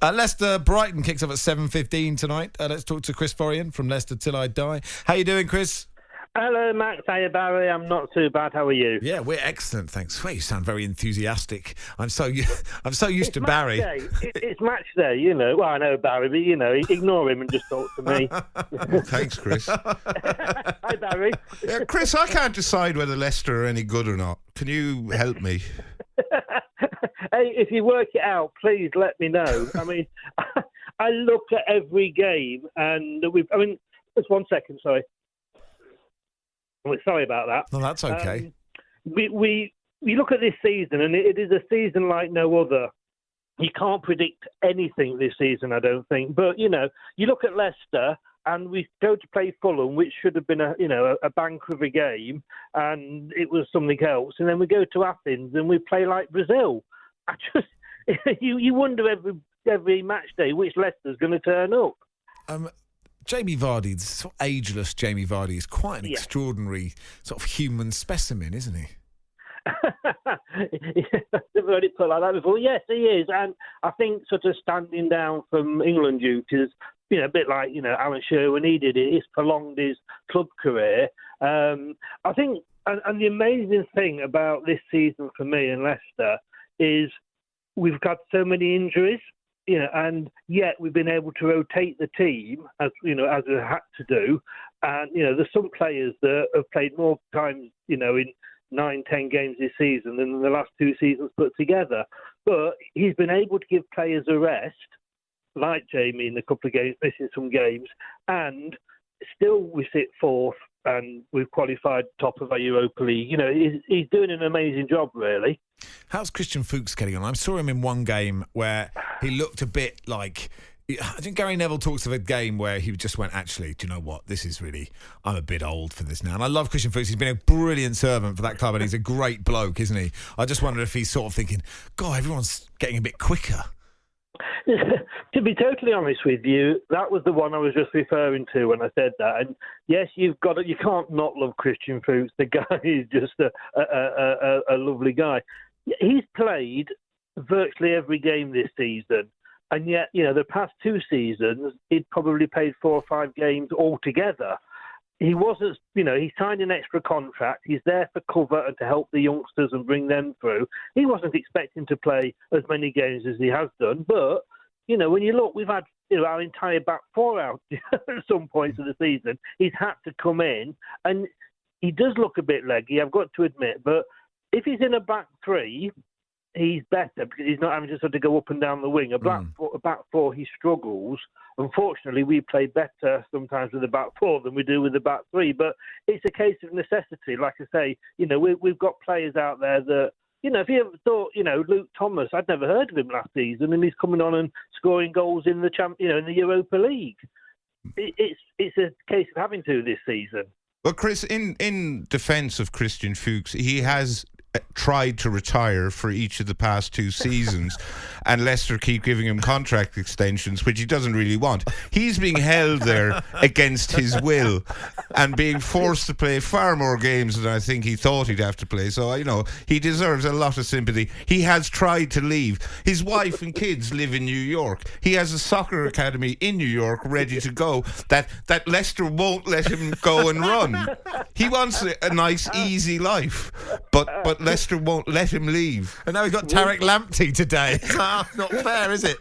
Leicester Brighton kicks off at 7:15 tonight. Let's talk to Chris Forian from Leicester Till I Die. How you doing, Chris? Hello, Max. Hiya, Barry. I'm not too bad. How are you? Yeah, we're excellent, thanks. Well, you sound very enthusiastic. I'm so used to Barry. It's match day, you know. Well, I know Barry, but ignore him and just talk to me. Thanks, Chris. Hi, Barry. Yeah, Chris, I can't decide whether Leicester are any good or not. Can you help me? Hey, if you work it out, please let me know. I mean, I look at every game, and just 1 second, sorry. Sorry about that. No, that's okay. We look at this season, and it is a season like no other. You can't predict anything this season, I don't think. But you look at Leicester, and we go to play Fulham, which should have been a banker of a game, and it was something else. And then we go to Athens, and we play like Brazil. You wonder every match day which Leicester's going to turn up. Jamie Vardy, sort of ageless Jamie Vardy, is quite an extraordinary sort of human specimen, isn't he? Never heard it put like that before. Yes, he is. And I think sort of standing down from England duties, a bit like, Alan Shearer needed it. He's prolonged his club career. I think, and the amazing thing about this season for me in Leicester is we've got so many injuries. And yet we've been able to rotate the team as we had to do. And, there's some players that have played more times, in 9-10 games this season than the last two seasons put together. But he's been able to give players a rest, like Jamie in a couple of games, missing some games, and still we sit fourth and we've qualified top of our Europa League. He's doing an amazing job, really. How's Christian Fuchs getting on? I saw him in one game where he looked a bit like... I think Gary Neville talks of a game where he just went, actually, do you know what? This is really... I'm a bit old for this now. And I love Christian Fuchs. He's been a brilliant servant for that club and he's a great bloke, isn't he? I just wonder if he's sort of thinking, God, everyone's getting a bit quicker. To be totally honest with you, that was the one I was just referring to when I said that. And yes, you can't not love Christian Fuchs. The guy is just a lovely guy. He's played virtually every game this season, and yet the past two seasons he'd probably played 4 or 5 games altogether. He wasn't, he signed an extra contract. He's there for cover and to help the youngsters and bring them through. He wasn't expecting to play as many games as he has done. But, when you look, we've had, our entire back four out at some points of the season. He's had to come in and he does look a bit leggy, I've got to admit. But if he's in a back three, he's better because he's not having to sort of go up and down the wing. A back four, he struggles. Unfortunately, we play better sometimes with the back four than we do with the back three. But it's a case of necessity. Like I say, we've got players out there that, if you ever thought, Luke Thomas, I'd never heard of him last season, and he's coming on and scoring goals in the in the Europa League. It's a case of having to this season. Well, Chris, in defence of Christian Fuchs, he has tried to retire for each of the past 2 seasons and Leicester keep giving him contract extensions, which he doesn't really want. He's being held there against his will and being forced to play far more games than I think he thought he'd have to play. So, he deserves a lot of sympathy. He has tried to leave. His wife and kids live in New York. He has a soccer academy in New York ready to go that Leicester won't let him go and run. He wants a nice, easy life, but Leicester won't let him leave. And now we've got Tarek Lamptey today. Not fair, is it?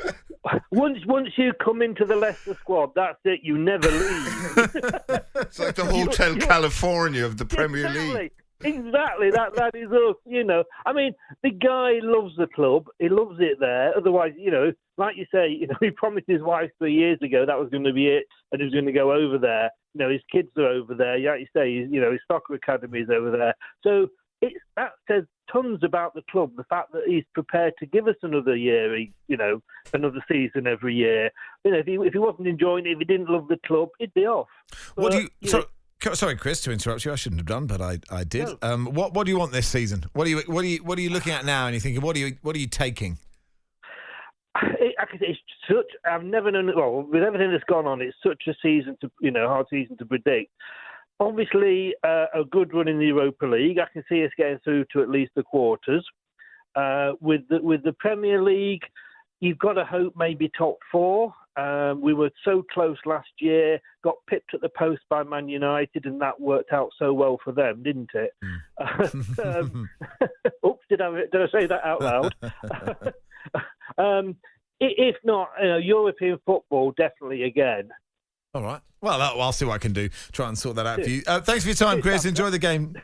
Once you come into the Leicester squad, that's it. You never leave. It's like the Hotel California of the Premier League. Exactly. That is us. I mean, the guy loves the club. He loves it there. Otherwise, like you say, he promised his wife 3 years ago that was going to be it, and he was going to go over there. His kids are over there. Like you say, his soccer academy is over there. So that says tons about the club. The fact that he's prepared to give us another year, another season every year. If he wasn't enjoying it, if he didn't love the club, he'd be off. Sorry, Chris, to interrupt you. I shouldn't have done, but I did. No. What do you want this season? What are you looking at now? And you're thinking, what are you taking? It's such. I've never known. Well, with everything that's gone on, it's such a season to hard season to predict. Obviously, a good run in the Europa League. I can see us getting through to at least the quarters. With the Premier League, you've got to hope maybe top four. We were so close last year, got pipped at the post by Man United, and that worked out so well for them, didn't it? Oops, did I say that out loud? If not, European football, definitely again. All right. Well, I'll see what I can do. Try and sort that out for you. Thanks for your time, Chris. Enjoy the game.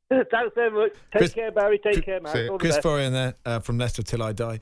Thanks very much. Take care, Barry. Take care, man. Chris Forian there from Leicester Till I Die.